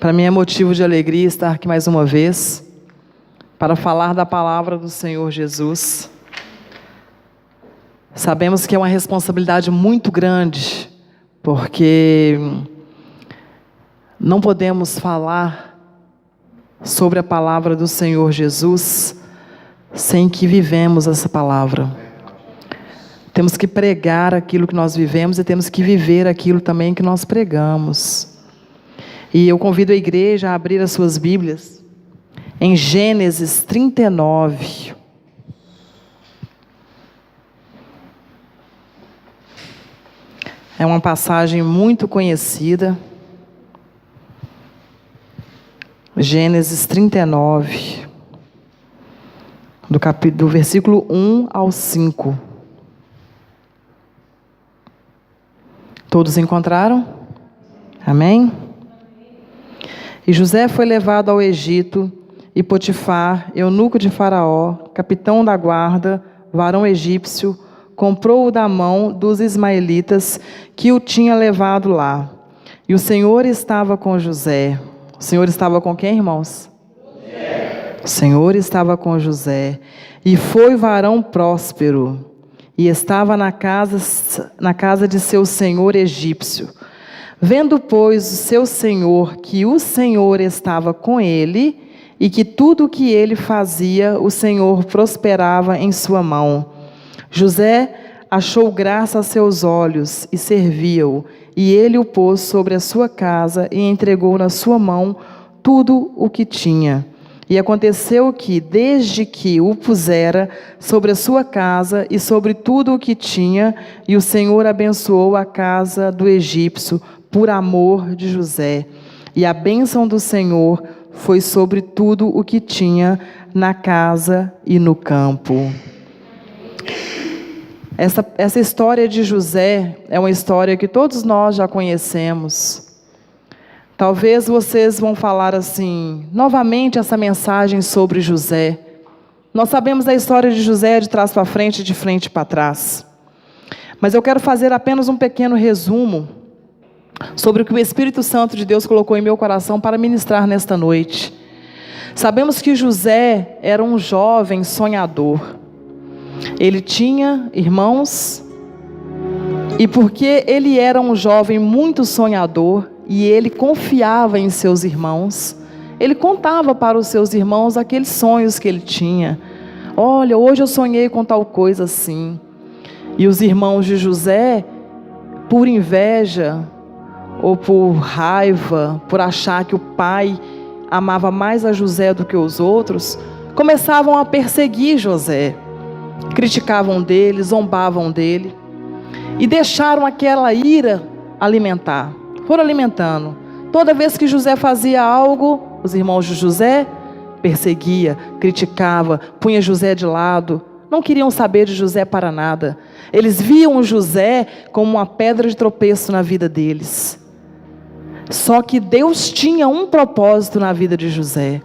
Para mim é motivo de alegria estar aqui mais uma vez, para falar da palavra do Senhor Jesus. Sabemos que é uma responsabilidade muito grande, porque não podemos falar sobre a palavra do Senhor Jesus sem que vivemos essa palavra. Temos que pregar aquilo que nós vivemos e temos que viver aquilo também que nós pregamos. E eu convido a igreja a abrir as suas Bíblias em Gênesis 39. É uma passagem muito conhecida. Gênesis 39, do versículo 1 ao 5. Todos encontraram? Amém? E José foi levado ao Egito, e Potifar, eunuco de Faraó, capitão da guarda, varão egípcio, comprou-o da mão dos ismaelitas que o tinha levado lá. E o Senhor estava com José. O Senhor estava com quem, irmãos? O Senhor estava com José. E foi varão próspero, e estava na casa de seu senhor egípcio. Vendo, pois, o seu senhor que o Senhor estava com ele, e que tudo o que ele fazia, o Senhor prosperava em sua mão. José achou graça a seus olhos, e servia-o, e ele o pôs sobre a sua casa, e entregou na sua mão tudo o que tinha. E aconteceu que, desde que o pusera sobre a sua casa, e sobre tudo o que tinha, e o Senhor abençoou a casa do egípcio, por amor de José. E a bênção do Senhor foi sobre tudo o que tinha na casa e no campo. Essa história de José é uma história que todos nós já conhecemos. Talvez vocês vão falar assim, novamente essa mensagem sobre José. Nós sabemos da história de José de trás para frente e de frente para trás. Mas eu quero fazer apenas um pequeno resumo sobre o que o Espírito Santo de Deus colocou em meu coração para ministrar nesta noite. Sabemos que José era um jovem sonhador. Ele tinha irmãos, e porque ele era um jovem muito sonhador, e ele confiava em seus irmãos, ele contava para os seus irmãos aqueles sonhos que ele tinha. Olha, hoje eu sonhei com tal coisa assim. E os irmãos de José, por inveja, ou por raiva, por achar que o pai amava mais a José do que os outros, começavam a perseguir José. Criticavam dele, zombavam dele, e deixaram aquela ira alimentar. Foram alimentando. Toda vez que José fazia algo, os irmãos de José perseguia, criticava, punha José de lado. Não queriam saber de José para nada. Eles viam José como uma pedra de tropeço na vida deles. Só que Deus tinha um propósito na vida de José.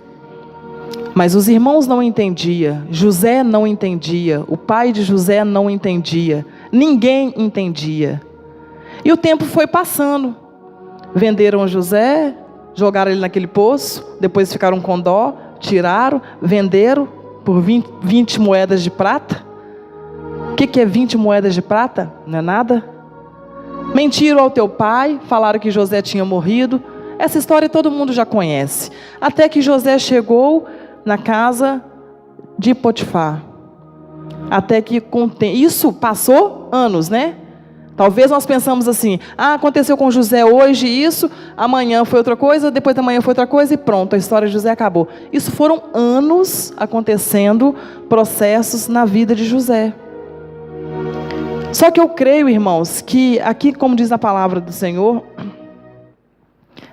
Mas os irmãos não entendiam, José não entendia, o pai de José não entendia, ninguém entendia. E o tempo foi passando. Venderam José, jogaram ele naquele poço, depois ficaram com dó, tiraram, venderam por 20 moedas de prata. O que é 20 moedas de prata? Não é nada. Mentiram ao teu pai, falaram que José tinha morrido. Essa história todo mundo já conhece. Até que José chegou na casa de Potifar. Até que isso passou anos, né? Talvez nós pensamos assim, aconteceu com José hoje isso, amanhã foi outra coisa, depois da manhã foi outra coisa e pronto, a história de José acabou. Isso foram anos acontecendo, processos na vida de José. Só que eu creio, irmãos, que aqui, como diz a palavra do Senhor,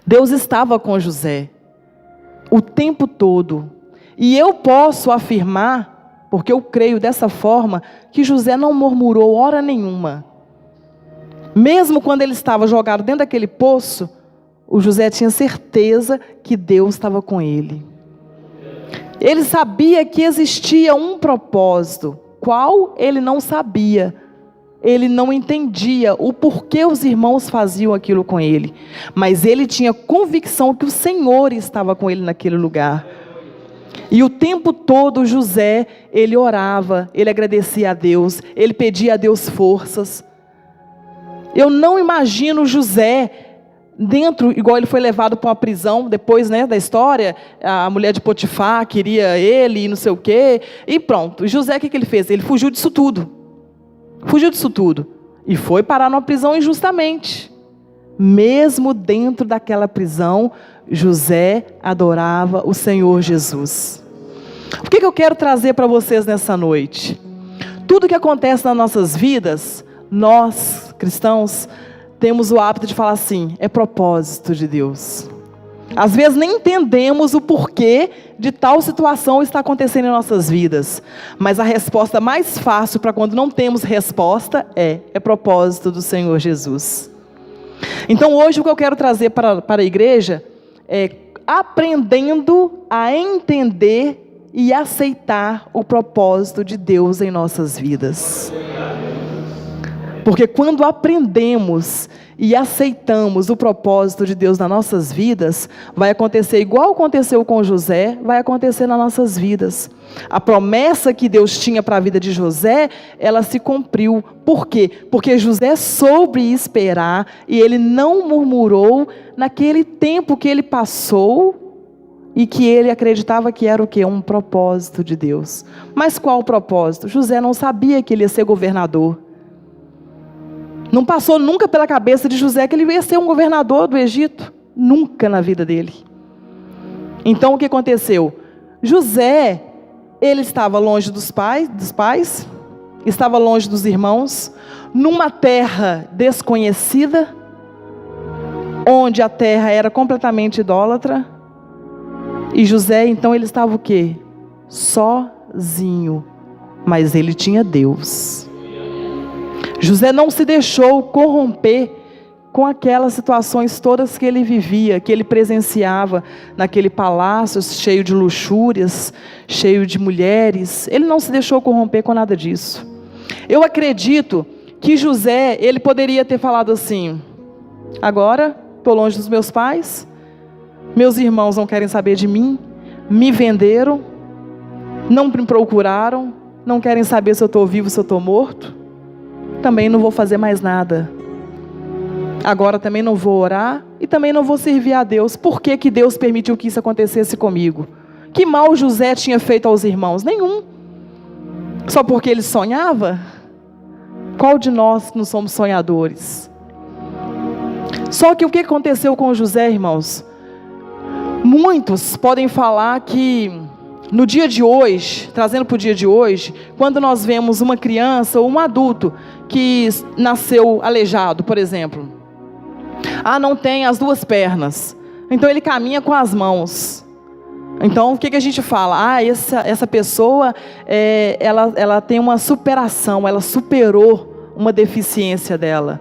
Deus estava com José o tempo todo. E eu posso afirmar, porque eu creio dessa forma, que José não murmurou hora nenhuma. Mesmo quando ele estava jogado dentro daquele poço, o José tinha certeza que Deus estava com ele. Ele sabia que existia um propósito, qual ele não sabia. ele não entendia o porquê os irmãos faziam aquilo com ele, mas ele tinha convicção que o Senhor estava com ele naquele lugar. E o tempo todo José, ele orava, ele agradecia a Deus, ele pedia a Deus forças. Eu não imagino José dentro, igual ele foi levado para uma prisão, depois, né, da história, a mulher de Potifar queria ele e não sei o quê, e pronto. E José, o que ele fez? Ele fugiu disso tudo. Fugiu disso tudo. E foi parar numa prisão injustamente. Mesmo dentro daquela prisão, José adorava o Senhor Jesus. O que eu quero trazer para vocês nessa noite? Tudo que acontece nas nossas vidas, nós, cristãos, temos o hábito de falar assim: é propósito de Deus. Às vezes nem entendemos o porquê de tal situação está acontecendo em nossas vidas. Mas a resposta mais fácil para quando não temos resposta é propósito do Senhor Jesus. Então hoje o que eu quero trazer para a igreja é aprendendo a entender e aceitar o propósito de Deus em nossas vidas. Porque quando aprendemos e aceitamos o propósito de Deus nas nossas vidas, vai acontecer igual aconteceu com José, vai acontecer nas nossas vidas. A promessa que Deus tinha para a vida de José, ela se cumpriu. Por quê? Porque José soube esperar e ele não murmurou naquele tempo que ele passou e que ele acreditava que era o quê? Um propósito de Deus. Mas qual o propósito? José não sabia que ele ia ser governador. Não passou nunca pela cabeça de José que ele ia ser um governador do Egito. Nunca na vida dele. Então o que aconteceu? José, ele estava longe dos pais, estava longe dos irmãos, numa terra desconhecida, onde a terra era completamente idólatra. E José, então, ele estava o quê? Sozinho. Mas ele tinha Deus. José não se deixou corromper com aquelas situações todas que ele vivia, que ele presenciava naquele palácio cheio de luxúrias, cheio de mulheres. Ele não se deixou corromper com nada disso. Eu acredito que José, ele poderia ter falado assim: agora estou longe dos meus pais, meus irmãos não querem saber de mim, me venderam, não me procuraram, não querem saber se eu estou vivo, se eu estou morto. Também não vou fazer mais nada. Agora também não vou orar e também não vou servir a Deus. Por que que Deus permitiu que isso acontecesse comigo? Que mal José tinha feito aos irmãos? Nenhum. Só porque ele sonhava? Qual de nós não somos sonhadores? Só que o que aconteceu com José, irmãos? Muitos podem falar que no dia de hoje, trazendo para o dia de hoje, quando nós vemos uma criança ou um adulto que nasceu aleijado, por exemplo, não tem as duas pernas, então ele caminha com as mãos. Então o que a gente fala? Essa pessoa, ela tem uma superação, ela superou uma deficiência dela.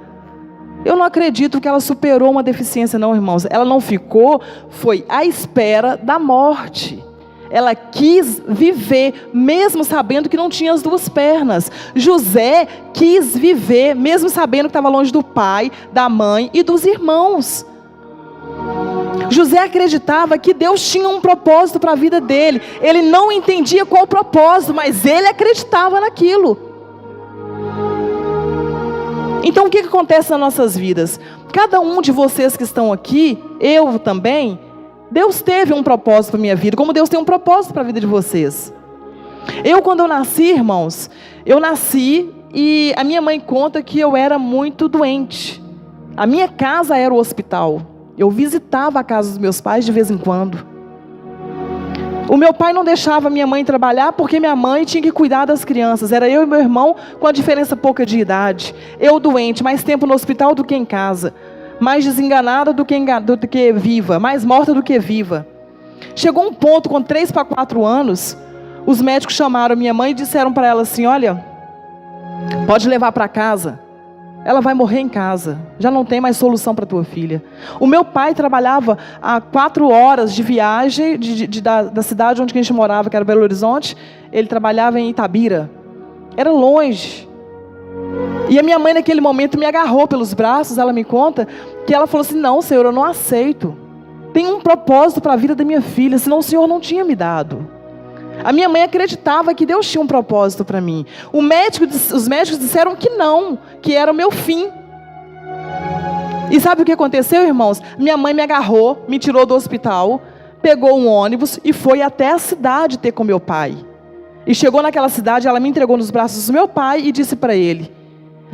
Eu não acredito que ela superou uma deficiência não, irmãos. Ela não ficou, foi à espera da morte. Ela quis viver, mesmo sabendo que não tinha as duas pernas. José quis viver, mesmo sabendo que estava longe do pai, da mãe e dos irmãos. José acreditava que Deus tinha um propósito para a vida dele. Ele não entendia qual o propósito, mas ele acreditava naquilo. Então o que acontece nas nossas vidas? Cada um de vocês que estão aqui, eu também, Deus teve um propósito para a minha vida, como Deus tem um propósito para a vida de vocês. Quando eu nasci, irmãos, eu nasci e a minha mãe conta que eu era muito doente. A minha casa era o hospital. Eu visitava a casa dos meus pais de vez em quando. O meu pai não deixava minha mãe trabalhar porque minha mãe tinha que cuidar das crianças. Era eu e meu irmão com a diferença pouca de idade. Eu doente, mais tempo no hospital do que em casa. Mais desenganada do que viva, mais morta do que viva. Chegou um ponto, com 3 para 4 anos, os médicos chamaram minha mãe e disseram para ela assim: olha, pode levar para casa, ela vai morrer em casa, já não tem mais solução para tua filha. O meu pai trabalhava a 4 horas de viagem da cidade onde a gente morava, que era Belo Horizonte. Ele trabalhava em Itabira, era longe. E a minha mãe naquele momento me agarrou pelos braços, ela me conta, que ela falou assim, não, Senhor, eu não aceito. Tem um propósito para a vida da minha filha, senão o Senhor não tinha me dado. A minha mãe acreditava que Deus tinha um propósito para mim. Os médicos disseram que não, que era o meu fim. E sabe o que aconteceu, irmãos? Minha mãe me agarrou, me tirou do hospital, pegou um ônibus e foi até a cidade ter com meu pai. E chegou naquela cidade, ela me entregou nos braços do meu pai e disse para ele,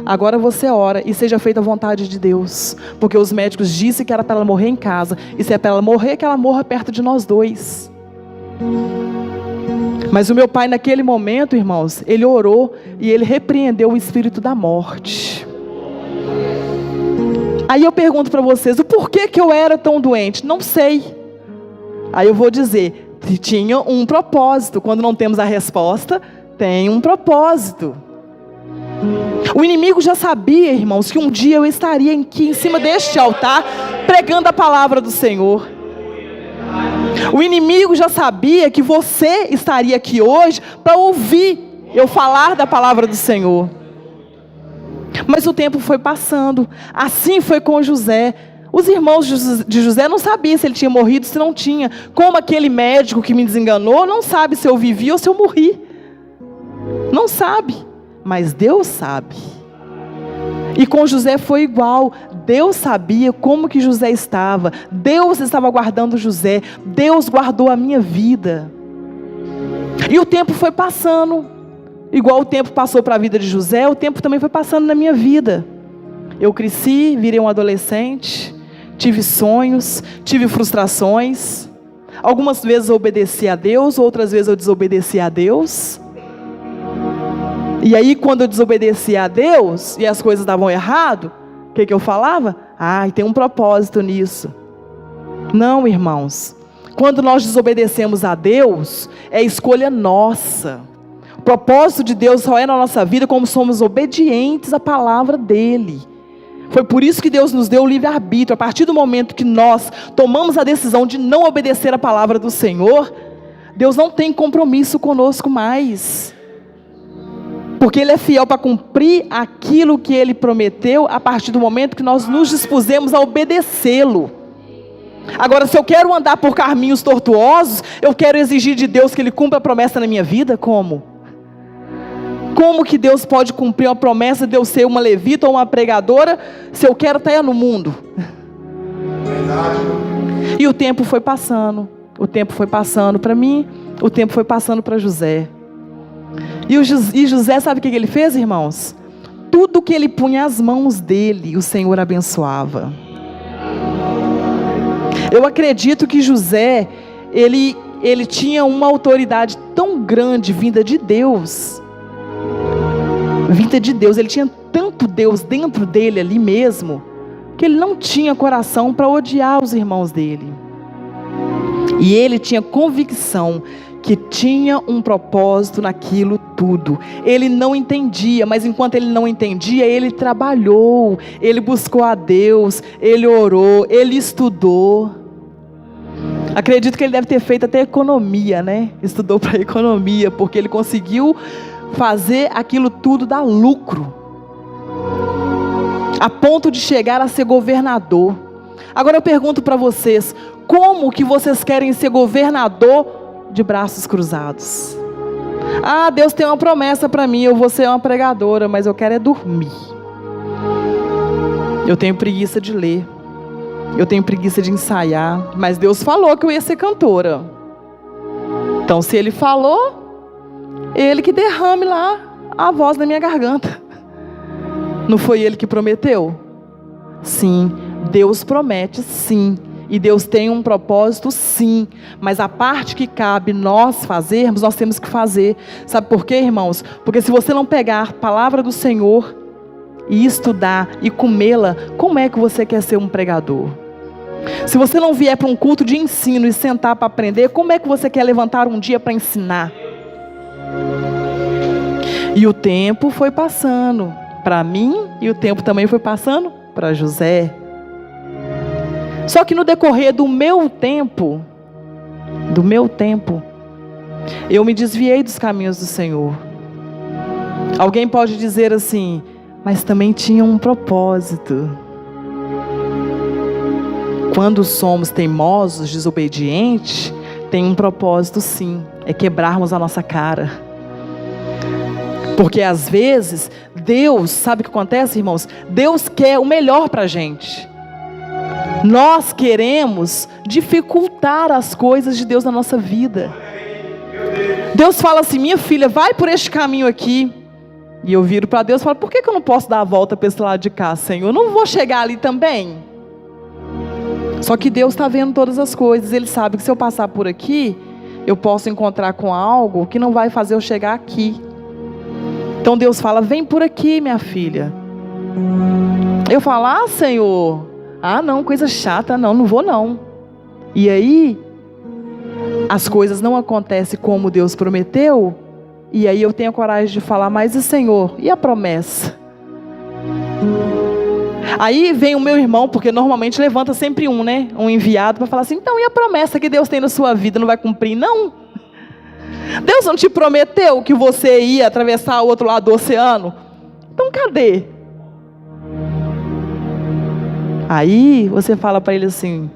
agora você ora e seja feita a vontade de Deus. Porque os médicos disseram que era para ela morrer em casa. E se é para ela morrer, que ela morra perto de nós dois. Mas o meu pai naquele momento, irmãos, ele orou e ele repreendeu o espírito da morte. Aí eu pergunto para vocês, o porquê que eu era tão doente? Não sei. Aí eu vou dizer, tinha um propósito. Quando não temos a resposta, tem um propósito. O inimigo já sabia, irmãos, que um dia eu estaria aqui em cima deste altar, pregando a palavra do Senhor. O inimigo já sabia que você estaria aqui hoje para ouvir eu falar da palavra do Senhor. Mas o tempo foi passando. Assim foi com José. Os irmãos de José não sabiam se ele tinha morrido, se não tinha. Como aquele médico que me desenganou, não sabe se eu vivi ou se eu morri. Não sabe. Mas Deus sabe. E com José foi igual. Deus sabia como que José estava. Deus estava guardando José. Deus guardou a minha vida. E o tempo foi passando. Igual o tempo passou para a vida de José, o tempo também foi passando na minha vida. Eu cresci, virei um adolescente, tive sonhos, tive frustrações. Algumas vezes eu obedeci a Deus, outras vezes eu desobedeci a Deus. E aí quando eu desobedeci a Deus e as coisas davam errado, o que eu falava? Tem um propósito nisso. Não, irmãos. Quando nós desobedecemos a Deus, é escolha nossa. O propósito de Deus só é na nossa vida como somos obedientes à palavra dEle. Foi por isso que Deus nos deu o livre-arbítrio. A partir do momento que nós tomamos a decisão de não obedecer a palavra do Senhor, Deus não tem compromisso conosco mais. Porque Ele é fiel para cumprir aquilo que Ele prometeu a partir do momento que nós nos dispusemos a obedecê-lo. Agora, se eu quero andar por caminhos tortuosos, eu quero exigir de Deus que Ele cumpra a promessa na minha vida? Como? Como que Deus pode cumprir uma promessa de eu ser uma levita ou uma pregadora, se eu quero estar no mundo? Verdade. E o tempo foi passando. O tempo foi passando para mim. O tempo foi passando para José. E José, sabe o que ele fez, irmãos? Tudo que ele punha as mãos dele, o Senhor abençoava. Eu acredito que José, ele tinha uma autoridade tão grande, vinda de Deus. Ele tinha tanto Deus dentro dele ali mesmo, que ele não tinha coração para odiar os irmãos dele. E ele tinha convicção que tinha um propósito naquilo tudo. Ele não entendia, mas enquanto ele não entendia, ele trabalhou, ele buscou a Deus, ele orou, ele estudou. Acredito que ele deve ter feito até economia, né? Estudou para economia, porque ele conseguiu fazer aquilo tudo dar lucro, a ponto de chegar a ser governador. Agora eu pergunto para vocês, como que vocês querem ser governador de braços cruzados? Deus tem uma promessa para mim, eu vou ser uma pregadora, mas eu quero é dormir. Eu tenho preguiça de ler, eu tenho preguiça de ensaiar, mas Deus falou que eu ia ser cantora. Então se Ele falou, Ele que derrame lá a voz na minha garganta. Não foi Ele que prometeu? Sim, Deus promete, sim. E Deus tem um propósito, sim. Mas a parte que cabe nós fazermos, nós temos que fazer. Sabe por quê, irmãos? Porque se você não pegar a palavra do Senhor e estudar e comê-la, como é que você quer ser um pregador? Se você não vier para um culto de ensino e sentar para aprender, como é que você quer levantar um dia para ensinar? E o tempo foi passando para mim, e o tempo também foi passando para José. Só que no decorrer do meu tempo, eu me desviei dos caminhos do Senhor. Alguém pode dizer assim: mas também tinha um propósito. Quando somos teimosos, desobedientes, tem um propósito sim, é quebrarmos a nossa cara. Porque às vezes, Deus, sabe o que acontece, irmãos? Deus quer o melhor para a gente. Nós queremos dificultar as coisas de Deus na nossa vida. Deus fala assim: minha filha, vai por este caminho aqui. E eu viro para Deus e falo: por que eu não posso dar a volta para esse lado de cá, Senhor? Eu não vou chegar ali também? Só que Deus está vendo todas as coisas. Ele sabe que se eu passar por aqui, eu posso encontrar com algo que não vai fazer eu chegar aqui. Então Deus fala: vem por aqui, minha filha. Eu falo: ah, Senhor, não, coisa chata, não vou não. E aí, as coisas não acontecem como Deus prometeu. E aí eu tenho a coragem de falar: mas e Senhor, e a promessa? Aí vem o meu irmão, porque normalmente levanta sempre um enviado para falar assim: então, e a promessa que Deus tem na sua vida, não vai cumprir? Não. Deus não te prometeu que você ia atravessar o outro lado do oceano? Então cadê? Aí você fala para ele assim: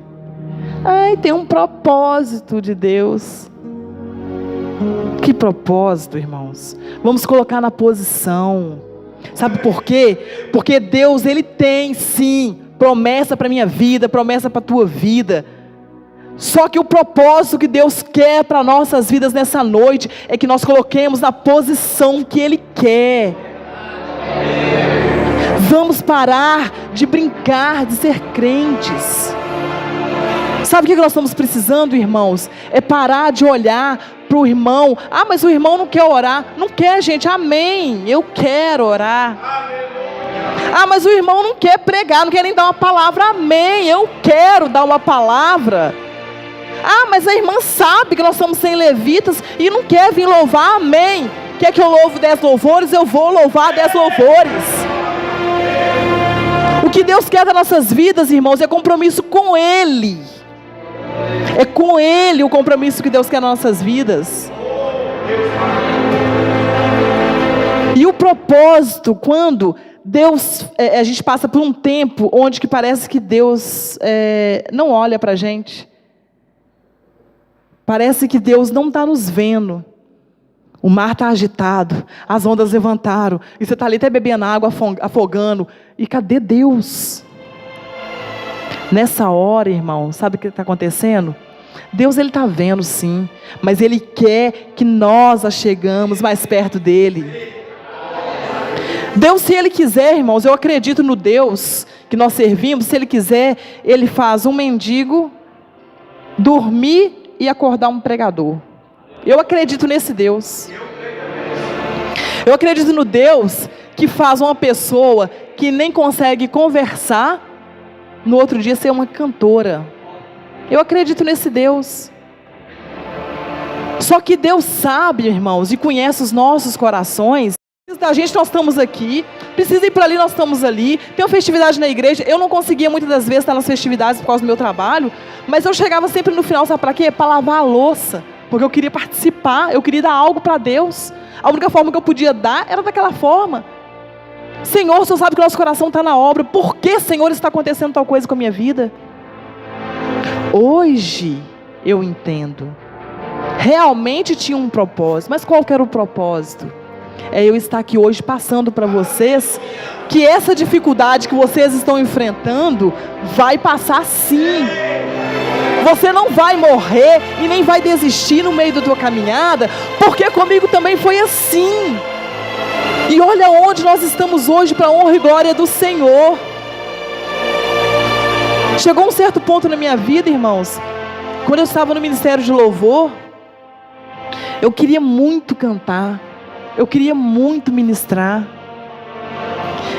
tem um propósito de Deus. Que propósito, irmãos? Vamos colocar na posição. Sabe por quê? Porque Deus, Ele tem sim promessa para a minha vida, promessa para a tua vida. Só que o propósito que Deus quer para nossas vidas nessa noite é que nós coloquemos na posição que Ele quer. Vamos parar de brincar, de ser crentes. Sabe o que nós estamos precisando, irmãos? É parar de olhar para o irmão: mas o irmão não quer orar. Não quer, gente, amém, eu quero orar. Mas o irmão não quer pregar, não quer nem dar uma palavra, amém, eu quero dar uma palavra. Mas a irmã sabe que nós estamos sem levitas e não quer vir louvar, amém. Quer que eu louve 10 louvores? Eu vou louvar 10 louvores. O que Deus quer das nossas vidas, irmãos, é compromisso com Ele. É com Ele o compromisso que Deus quer nas nossas vidas. E o propósito, quando Deus, a gente passa por um tempo onde que parece que Deus não olha para a gente. Parece que Deus não está nos vendo. O mar está agitado, as ondas levantaram, e você está ali até bebendo água, afogando. E cadê Deus? Nessa hora, irmão, sabe o que está acontecendo? Deus, Ele está vendo sim, mas Ele quer que nós chegamos mais perto dEle. Deus, se Ele quiser, irmãos, eu acredito no Deus que nós servimos. Se Ele quiser, Ele faz um mendigo dormir e acordar um pregador. Eu acredito nesse Deus. Eu acredito no Deus que faz uma pessoa que nem consegue conversar, no outro dia ser uma cantora. Eu acredito nesse Deus. Só que Deus sabe, irmãos, e conhece os nossos corações. Precisa da gente, nós estamos aqui. Precisa ir para ali, nós estamos ali. Tem uma festividade na igreja. Eu não conseguia muitas das vezes estar nas festividades por causa do meu trabalho, mas eu chegava sempre no final, sabe para quê? Para lavar a louça. Porque eu queria participar, eu queria dar algo para Deus. A única forma que eu podia dar era daquela forma. Senhor, o Senhor sabe que o nosso coração está na obra. Por que, Senhor, está acontecendo tal coisa com a minha vida? Hoje eu entendo. Realmente tinha um propósito. Mas qual que era o propósito? É eu estar aqui hoje passando para vocês que essa dificuldade que vocês estão enfrentando vai passar sim. Você não vai morrer e nem vai desistir no meio da tua caminhada, porque comigo também foi assim. E olha onde nós estamos hoje, para a honra e glória do Senhor. Chegou um certo ponto na minha vida, irmãos, quando eu estava no ministério de louvor, eu queria muito cantar, eu queria muito ministrar.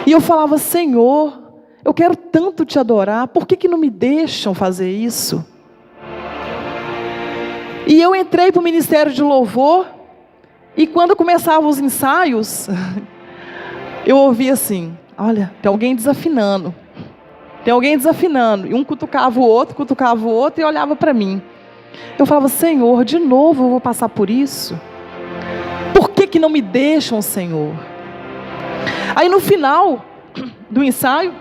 E eu falava: Senhor, eu quero tanto te adorar, por que não me deixam fazer isso? E eu entrei para o ministério de louvor, e quando começavam os ensaios, eu ouvia assim: olha, tem alguém desafinando. Tem alguém desafinando. E um cutucava o outro e olhava para mim. Eu falava: Senhor, de novo eu vou passar por isso? Por que não me deixam, Senhor? Aí no final do ensaio,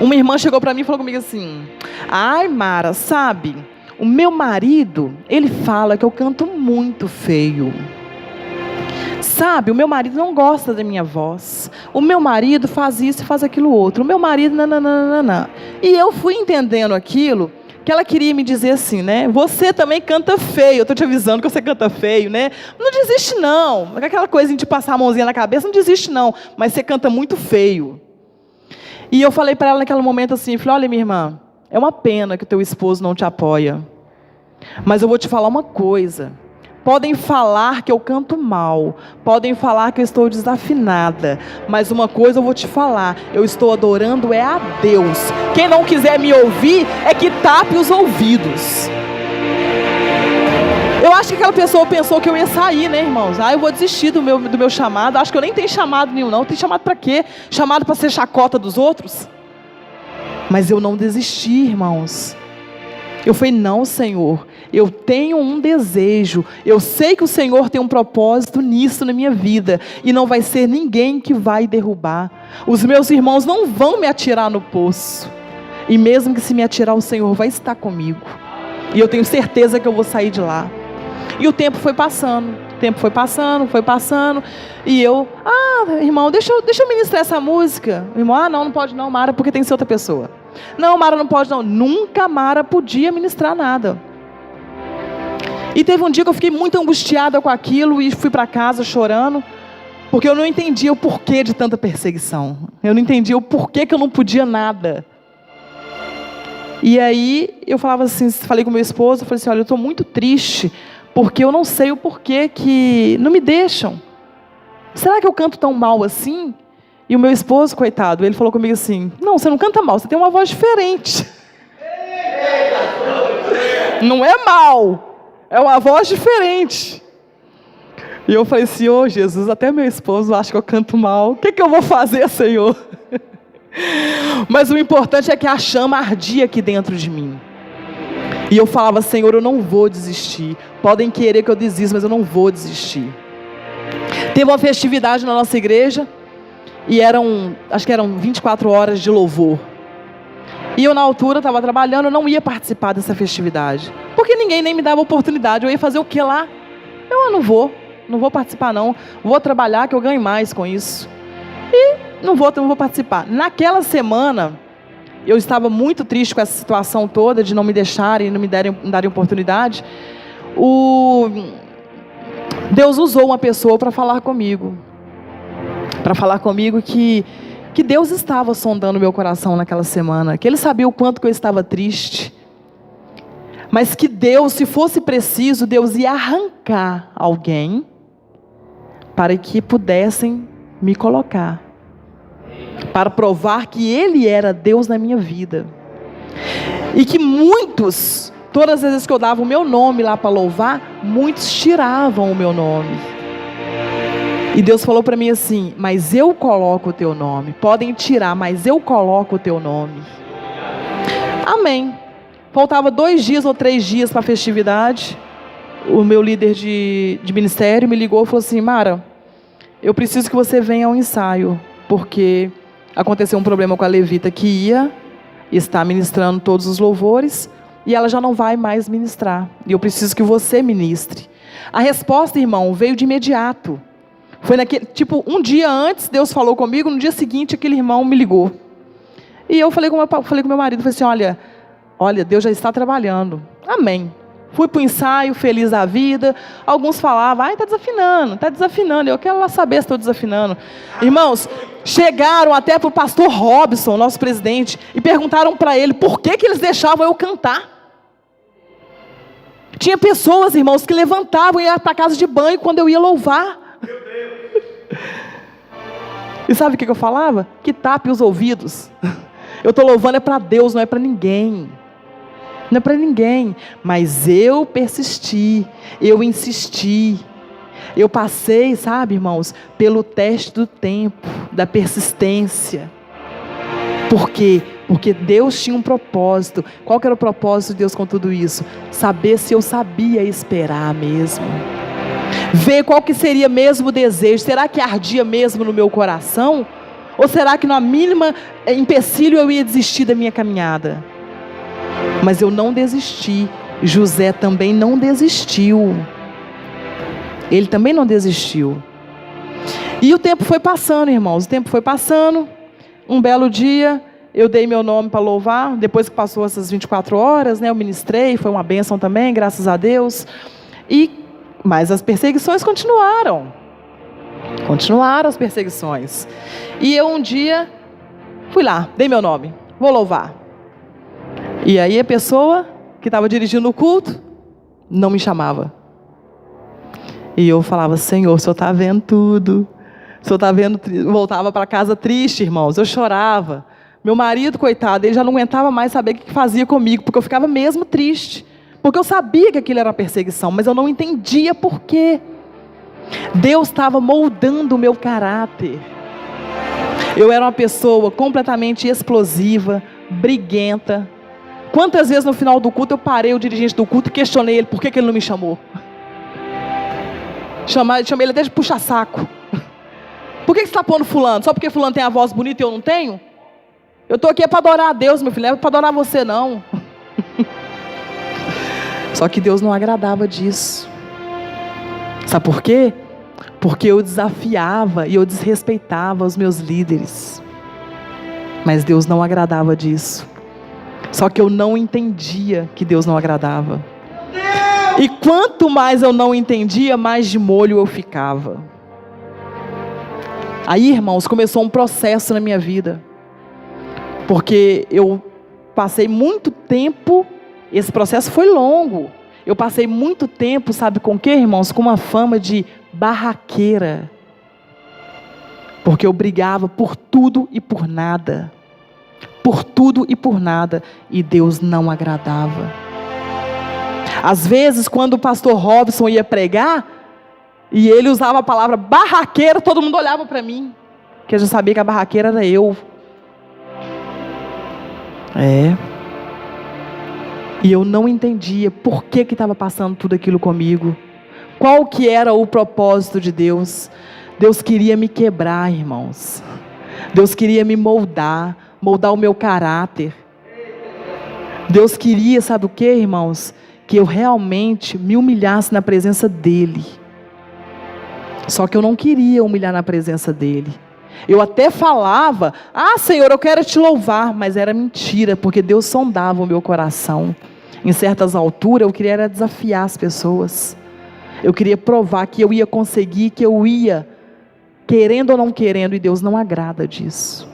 uma irmã chegou para mim e falou comigo assim: ai, Mara, sabe, o meu marido, ele fala que eu canto muito feio. Sabe, o meu marido não gosta da minha voz. O meu marido faz isso e faz aquilo outro. O meu marido, nananana. E eu fui entendendo aquilo que ela queria me dizer assim, né? Você também canta feio. Eu estou te avisando que você canta feio, né? Não desiste não. Aquela coisa de passar a mãozinha na cabeça, não desiste não. Mas você canta muito feio. E eu falei para ela naquele momento assim, falei: olha, minha irmã, é uma pena que o teu esposo não te apoia. Mas eu vou te falar uma coisa. Podem falar que eu canto mal, podem falar que eu estou desafinada, mas uma coisa eu vou te falar: eu estou adorando a Deus. Quem não quiser me ouvir, é que tape os ouvidos. Eu acho que aquela pessoa pensou que eu ia sair, né, irmãos? Eu vou desistir do meu chamado. Acho que eu nem tenho chamado nenhum, não. Tem chamado para quê? Chamado para ser chacota dos outros? Mas eu não desisti, irmãos. Eu falei: não, Senhor, eu tenho um desejo, eu sei que o Senhor tem um propósito nisso na minha vida, e não vai ser ninguém que vai derrubar. Os meus irmãos não vão me atirar no poço, e mesmo que se me atirar, o Senhor vai estar comigo, e eu tenho certeza que eu vou sair de lá. E o tempo foi passando, foi passando, e eu: irmão, deixa eu ministrar essa música. O irmão: não pode não, Mara, porque tem que ser outra pessoa. Não, Mara, não pode não. Nunca Mara podia ministrar nada. E teve um dia que eu fiquei muito angustiada com aquilo e fui para casa chorando, porque eu não entendia o porquê de tanta perseguição. Eu não entendia o porquê que eu não podia nada. E aí eu falava assim, falei com meu esposo, eu falei assim: olha, eu estou muito triste, porque eu não sei o porquê que não me deixam. Será que eu canto tão mal assim? E o meu esposo, coitado, ele falou comigo assim: não, você não canta mal, você tem uma voz diferente. Não é mal, é uma voz diferente. E eu falei: Senhor Jesus, até meu esposo acha que eu canto mal. O que eu vou fazer, Senhor? Mas o importante é que a chama ardia aqui dentro de mim. E eu falava: Senhor, eu não vou desistir. Podem querer que eu desista, mas eu não vou desistir. Teve uma festividade na nossa igreja, e acho que eram 24 horas de louvor. E eu, na altura, estava trabalhando, eu não ia participar dessa festividade, porque ninguém nem me dava oportunidade. Eu ia fazer o que lá? Eu não vou participar não. Vou trabalhar que eu ganho mais com isso. E não vou participar. Naquela semana, eu estava muito triste com essa situação toda, de não me deixarem, não me darem oportunidade. Deus usou uma pessoa para falar comigo. Que Deus estava sondando meu coração naquela semana, que Ele sabia o quanto que eu estava triste, mas que Deus, se fosse preciso, Deus ia arrancar alguém, para que pudessem me colocar, para provar que Ele era Deus na minha vida, e que muitos, todas as vezes que eu dava o meu nome lá para louvar, muitos tiravam o meu nome. E Deus falou para mim assim: mas eu coloco o teu nome. Podem tirar, mas eu coloco o teu nome. Amém. Faltava 2 dias ou 3 dias para a festividade. O meu líder de ministério me ligou e falou assim: Mara, eu preciso que você venha ao ensaio, porque aconteceu um problema com a levita que está ministrando todos os louvores, e ela já não vai mais ministrar. E eu preciso que você ministre. A resposta, irmão, veio de imediato. Foi um dia antes, Deus falou comigo, no dia seguinte, aquele irmão me ligou. E eu falei com meu marido, falei assim: olha, Deus já está trabalhando. Amém. Fui para o ensaio, feliz da vida. Alguns falavam: está desafinando. Eu quero lá saber se estou desafinando. Irmãos, chegaram até para o pastor Robson, nosso presidente, e perguntaram para ele por que eles deixavam eu cantar. Tinha pessoas, irmãos, que levantavam e iam para a casa de banho quando eu ia louvar. E sabe o que eu falava? Que tape os ouvidos. Eu estou louvando é para Deus, não é para ninguém. Não é para ninguém. Mas eu persisti, eu insisti. Eu passei, sabe, irmãos, pelo teste do tempo, da persistência. Por quê? Porque Deus tinha um propósito. Qual que era o propósito de Deus com tudo isso? Saber se eu sabia esperar mesmo. Ver qual que seria mesmo o desejo. Será que ardia mesmo no meu coração? Ou será que na mínima empecilho eu ia desistir da minha caminhada? Mas eu não desisti. José também não desistiu. Ele também não desistiu. E o tempo foi passando, irmãos. O tempo foi passando. Um belo dia, eu dei meu nome para louvar. Depois que passou essas 24 horas, né, eu ministrei. Foi uma bênção também, graças a Deus. Mas as perseguições continuaram. Continuaram as perseguições. E eu um dia fui lá, dei meu nome. Vou louvar. E aí a pessoa que estava dirigindo o culto não me chamava. E eu falava: Senhor, o Senhor está vendo tudo. O Senhor está vendo. Voltava para casa triste, irmãos. Eu chorava. Meu marido, coitado, ele já não aguentava mais saber o que fazia comigo, porque eu ficava mesmo triste. Porque eu sabia que aquilo era perseguição, mas eu não entendia por quê. Deus estava moldando o meu caráter. Eu era uma pessoa completamente explosiva, briguenta. Quantas vezes no final do culto eu parei o dirigente do culto e questionei ele por que ele não me chamou? Chamei ele até de puxa-saco. Por que você está pondo fulano? Só porque fulano tem a voz bonita e eu não tenho? Eu estou aqui para adorar a Deus, meu filho, não é para adorar você não. Só que Deus não agradava disso. Sabe por quê? Porque eu desafiava e eu desrespeitava os meus líderes. Mas Deus não agradava disso. Só que eu não entendia que Deus não agradava. E quanto mais eu não entendia, mais de molho eu ficava. Aí, irmãos, começou um processo na minha vida. Porque eu passei muito tempo, esse processo foi longo. Eu passei muito tempo, sabe com o quê, irmãos? Com uma fama de barraqueira. Porque eu brigava por tudo e por nada. Por tudo e por nada. E Deus não agradava. Às vezes, quando o pastor Robson ia pregar, e ele usava a palavra barraqueira, todo mundo olhava para mim. Porque eu já sabia que a barraqueira era eu. E eu não entendia por que estava passando tudo aquilo comigo. Qual que era o propósito de Deus? Deus queria me quebrar, irmãos. Deus queria me moldar o meu caráter. Deus queria, sabe o que, irmãos? Que eu realmente me humilhasse na presença dEle. Só que eu não queria humilhar na presença dEle. Eu até falava: Senhor, eu quero te louvar. Mas era mentira, porque Deus sondava o meu coração. Em certas alturas eu queria era desafiar as pessoas. Eu queria provar que eu ia conseguir, que eu ia, querendo ou não querendo, e Deus não agrada disso.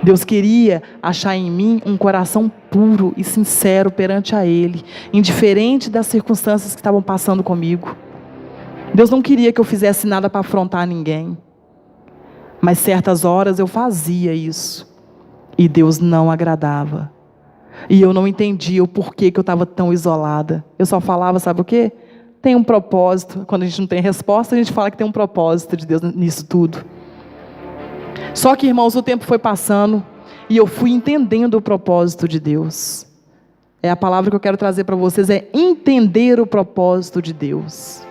Deus queria achar em mim um coração puro e sincero perante a Ele, indiferente das circunstâncias que estavam passando comigo. Deus não queria que eu fizesse nada para afrontar ninguém. Mas certas horas eu fazia isso, e Deus não agradava. E eu não entendia o porquê que eu estava tão isolada. Eu só falava, sabe o quê? Tem um propósito. Quando a gente não tem resposta, a gente fala que tem um propósito de Deus nisso tudo. Só que, irmãos, o tempo foi passando e eu fui entendendo o propósito de Deus. A palavra que eu quero trazer para vocês é entender o propósito de Deus.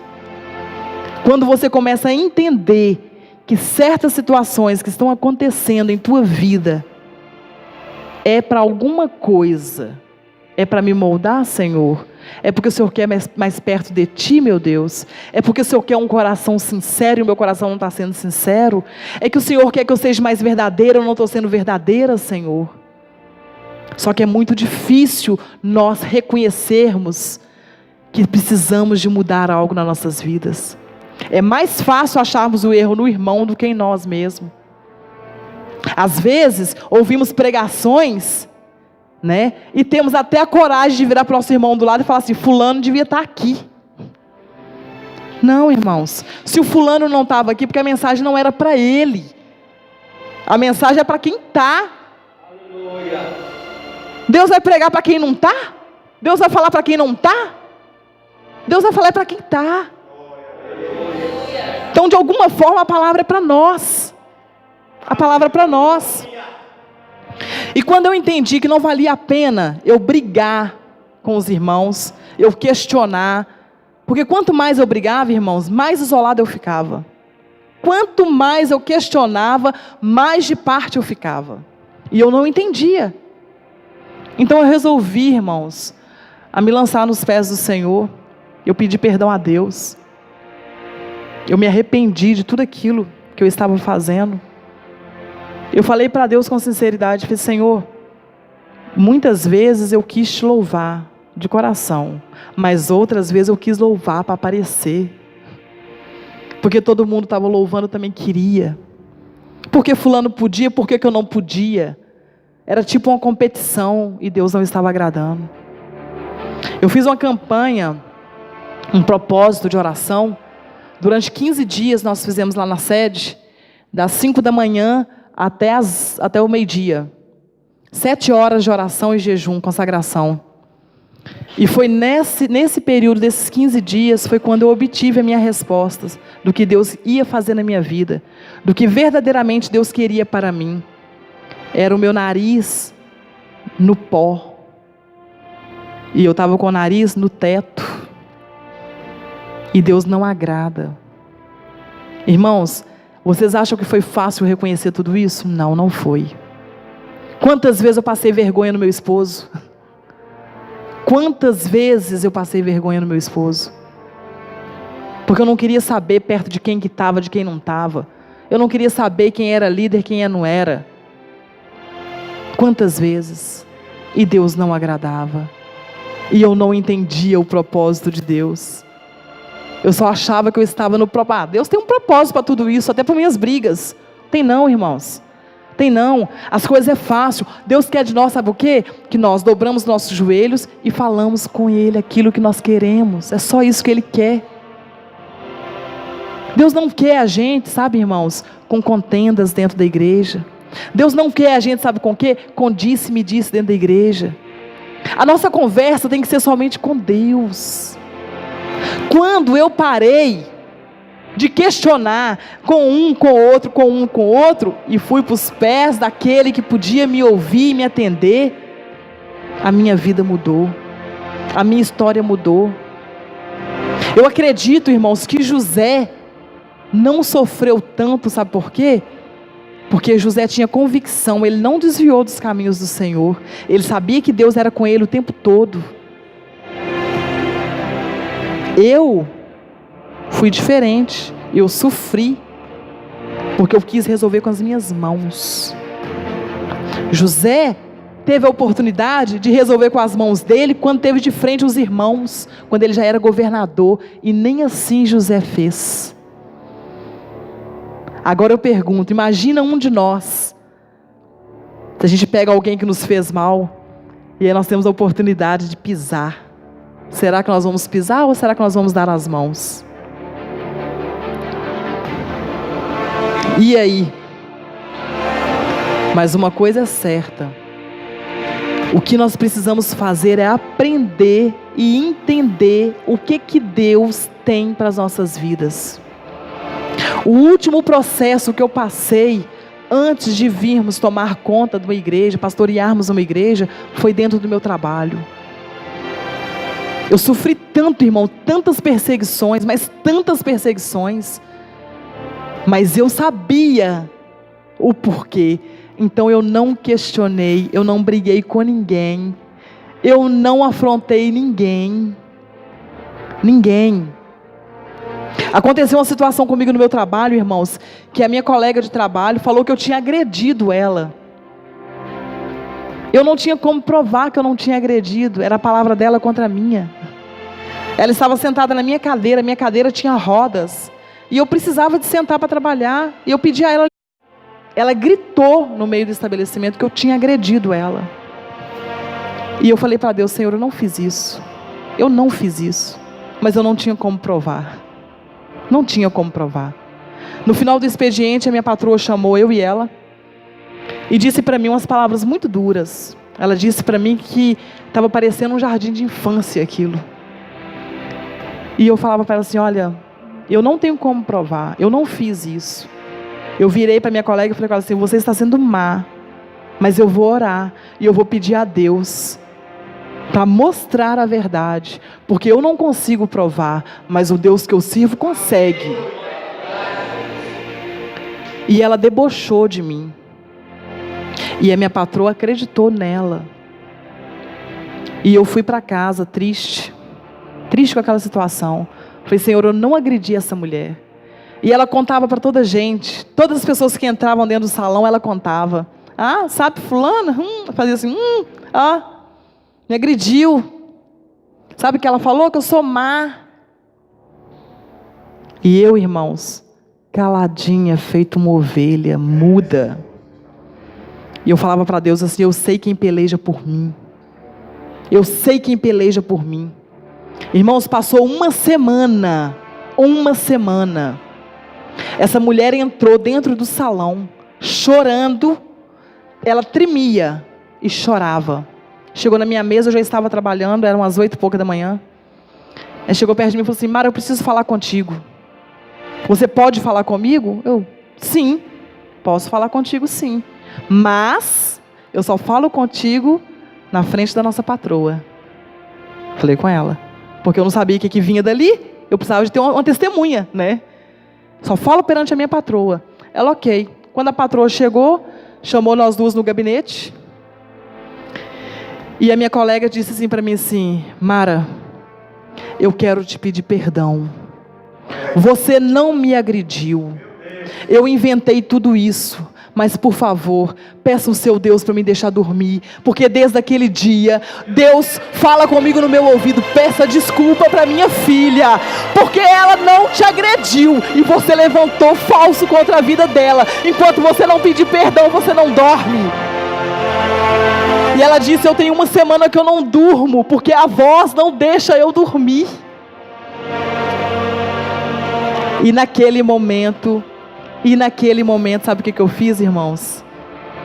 Quando você começa a entender que certas situações que estão acontecendo em tua vida é para alguma coisa, é para me moldar, Senhor, é porque o Senhor quer mais perto de Ti, meu Deus, é porque o Senhor quer um coração sincero e o meu coração não está sendo sincero, é que o Senhor quer que eu seja mais verdadeira, eu não estou sendo verdadeira, Senhor. Só que é muito difícil nós reconhecermos que precisamos de mudar algo nas nossas vidas. É mais fácil acharmos o erro no irmão do que em nós mesmos. Às vezes, ouvimos pregações, né? E temos até a coragem de virar para o nosso irmão do lado e falar assim: fulano devia estar aqui. Não, irmãos. Se o fulano não estava aqui, porque a mensagem não era para ele. A mensagem é para quem está. Deus vai pregar para quem não está? Deus vai falar para quem não está? Deus vai falar para quem está. Então, de alguma forma, a palavra é para nós. A palavra é para nós. E quando eu entendi que não valia a pena eu brigar com os irmãos, eu questionar, Porque quanto mais eu brigava, irmãos, mais isolado eu ficava. Quanto mais eu questionava, mais de parte eu ficava. E eu não entendia. Então eu resolvi, irmãos, a me lançar nos pés do Senhor. Eu pedi perdão a Deus. Eu me arrependi de tudo aquilo que eu estava fazendo. Eu falei para Deus com sinceridade, falei, Senhor, muitas vezes eu quis te louvar de coração, mas outras vezes eu quis louvar para aparecer. Porque todo mundo estava louvando, eu também queria. Porque fulano podia, por que eu não podia? Era tipo uma competição e Deus não estava agradando. Eu fiz uma campanha, um propósito de oração. Durante 15 dias nós fizemos lá na sede, das 5 da manhã até o meio-dia. 7 horas de oração e jejum, consagração. E foi nesse período desses 15 dias, foi quando eu obtive a minha resposta do que Deus ia fazer na minha vida, do que verdadeiramente Deus queria para mim. Era o meu nariz no pó, e eu estava com o nariz no teto, e Deus não agrada. Irmãos, vocês acham que foi fácil reconhecer tudo isso? Não, não foi. Quantas vezes eu passei vergonha no meu esposo? Quantas vezes eu passei vergonha no meu esposo? Porque eu não queria saber perto de quem que estava, de quem não estava. Eu não queria saber quem era líder, quem não era. Quantas vezes? E Deus não agradava. E eu não entendia o propósito de Deus. Eu só achava que eu estava no propósito. Deus tem um propósito para tudo isso, até para minhas brigas. Tem não, irmãos. Tem não, as coisas é fácil. Deus quer de nós, sabe o quê? Que nós dobramos nossos joelhos e falamos com Ele aquilo que nós queremos. É só isso que Ele quer. Deus não quer a gente, sabe, irmãos, com contendas dentro da igreja. Deus não quer a gente, sabe com o quê? Com disse-me disse dentro da igreja. A nossa conversa tem que ser somente com Deus. Quando eu parei de questionar com um, com outro, e fui para os pés daquele que podia me ouvir e me atender, a minha vida mudou, a minha história mudou. Eu acredito, irmãos, que José não sofreu tanto, sabe por quê? Porque José tinha convicção, ele não desviou dos caminhos do Senhor, ele sabia que Deus era com ele o tempo todo. Eu fui diferente, eu sofri, porque eu quis resolver com as minhas mãos. José teve a oportunidade de resolver com as mãos dele, quando teve de frente os irmãos, quando ele já era governador, e nem assim José fez. Agora eu pergunto, imagina um de nós, se a gente pega alguém que nos fez mal, e aí nós temos a oportunidade de pisar, será que nós vamos pisar ou será que nós vamos dar as mãos? E aí? Mas uma coisa é certa, o que nós precisamos fazer é aprender e entender o que Deus tem para as nossas vidas. O último processo que eu passei antes de virmos tomar conta de uma igreja, pastorearmos uma igreja, foi dentro do meu trabalho. Eu sofri tanto, irmão, tantas perseguições, mas tantas perseguições, mas eu sabia o porquê. Então eu não questionei, eu não briguei com ninguém, eu não afrontei ninguém. Aconteceu uma situação comigo no meu trabalho, irmãos, que a minha colega de trabalho falou que eu tinha agredido ela. Eu não tinha como provar que eu não tinha agredido, era a palavra dela contra a minha. Ela estava sentada na minha cadeira tinha rodas, e eu precisava de sentar para trabalhar, e eu pedi a ela. Ela gritou no meio do estabelecimento que eu tinha agredido ela. E eu falei para Deus, Senhor, eu não fiz isso, mas eu não tinha como provar. Não tinha como provar. No final do expediente, a minha patroa chamou eu e ela, e disse para mim umas palavras muito duras. Ela disse para mim que estava parecendo um jardim de infância aquilo. E eu falava para ela assim, olha, eu não tenho como provar, eu não fiz isso. Eu virei para minha colega e falei com ela assim, você está sendo má, mas eu vou orar, e eu vou pedir a Deus para mostrar a verdade, porque eu não consigo provar, mas o Deus que eu sirvo consegue. E ela debochou de mim, e a minha patroa acreditou nela, e eu fui para casa triste com aquela situação. Falei: Senhor, eu não agredi essa mulher. E ela contava para toda a gente, todas as pessoas que entravam dentro do salão, ela contava: ah, sabe fulana? Fazia assim, me agrediu. Sabe o que ela falou? Que eu sou má. E eu, irmãos, caladinha, feito uma ovelha, muda. E eu falava para Deus assim: eu sei quem peleja por mim. Eu sei quem peleja por mim. Irmãos, passou uma semana. Essa mulher entrou dentro do salão, chorando. Ela tremia e chorava. Chegou na minha mesa, eu já estava trabalhando, eram as 8h pouca da manhã. Ela chegou perto de mim e falou assim: Mara, eu preciso falar contigo. Você pode falar comigo? Eu: sim, posso falar contigo sim. Mas eu só falo contigo na frente da nossa patroa. Falei com ela, porque eu não sabia o que vinha dali. Eu precisava de ter uma testemunha, né? Só falo perante a minha patroa. Ela: ok. Quando a patroa chegou, chamou nós duas no gabinete. E a minha colega disse assim para mim assim: Mara, eu quero te pedir perdão. Você não me agrediu. Eu inventei tudo isso. Mas por favor, peça ao seu Deus para me deixar dormir. Porque desde aquele dia, Deus fala comigo no meu ouvido: peça desculpa para minha filha. Porque ela não te agrediu. E você levantou falso contra a vida dela. Enquanto você não pedir perdão, você não dorme. E ela disse: eu tenho uma semana que eu não durmo, porque a voz não deixa eu dormir. E naquele momento, sabe o que eu fiz, irmãos?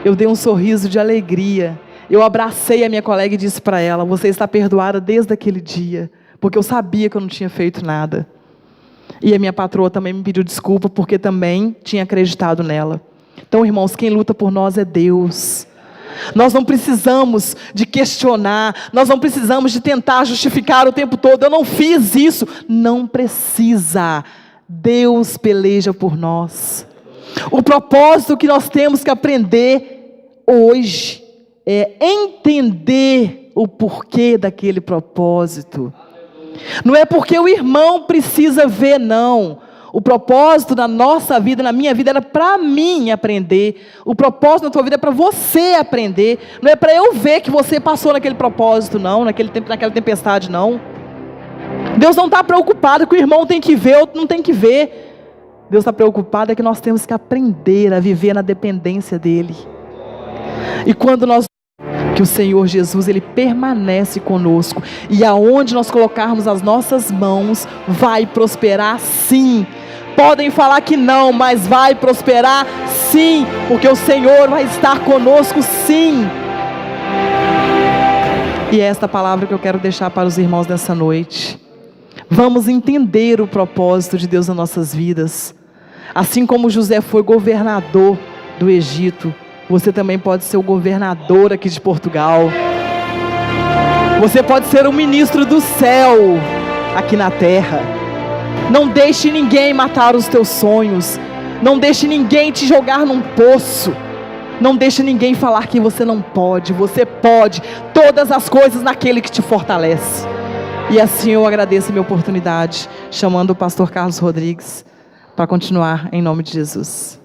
Eu dei um sorriso de alegria. Eu abracei a minha colega e disse para ela: você está perdoada desde aquele dia, porque eu sabia que eu não tinha feito nada. E a minha patroa também me pediu desculpa, porque também tinha acreditado nela. Então, irmãos, quem luta por nós é Deus. Nós não precisamos de questionar, nós não precisamos de tentar justificar o tempo todo: eu não fiz isso. Não precisa. Deus peleja por nós. O propósito que nós temos que aprender hoje é entender o porquê daquele propósito. Não é porque o irmão precisa ver, não. O propósito da nossa vida, na minha vida, era para mim aprender. O propósito da tua vida é para você aprender. Não é para eu ver que você passou naquele propósito, não, naquela tempestade, não. Deus não está preocupado que o irmão tem que ver, outro não tem que ver. Deus está preocupado é que nós temos que aprender a viver na dependência dEle. E quando que o Senhor Jesus, Ele permanece conosco, e aonde nós colocarmos as nossas mãos, vai prosperar sim. Podem falar que não, mas vai prosperar sim, porque o Senhor vai estar conosco sim. E é esta palavra que eu quero deixar para os irmãos nessa noite. Vamos entender o propósito de Deus nas nossas vidas. Assim como José foi governador do Egito, você também pode ser o governador aqui de Portugal. Você pode ser o ministro do céu aqui na terra. Não deixe ninguém matar os teus sonhos. Não deixe ninguém te jogar num poço. Não deixe ninguém falar que você não pode. Você pode todas as coisas naquele que te fortalece. E assim eu agradeço a minha oportunidade, chamando o pastor Carlos Rodrigues para continuar em nome de Jesus.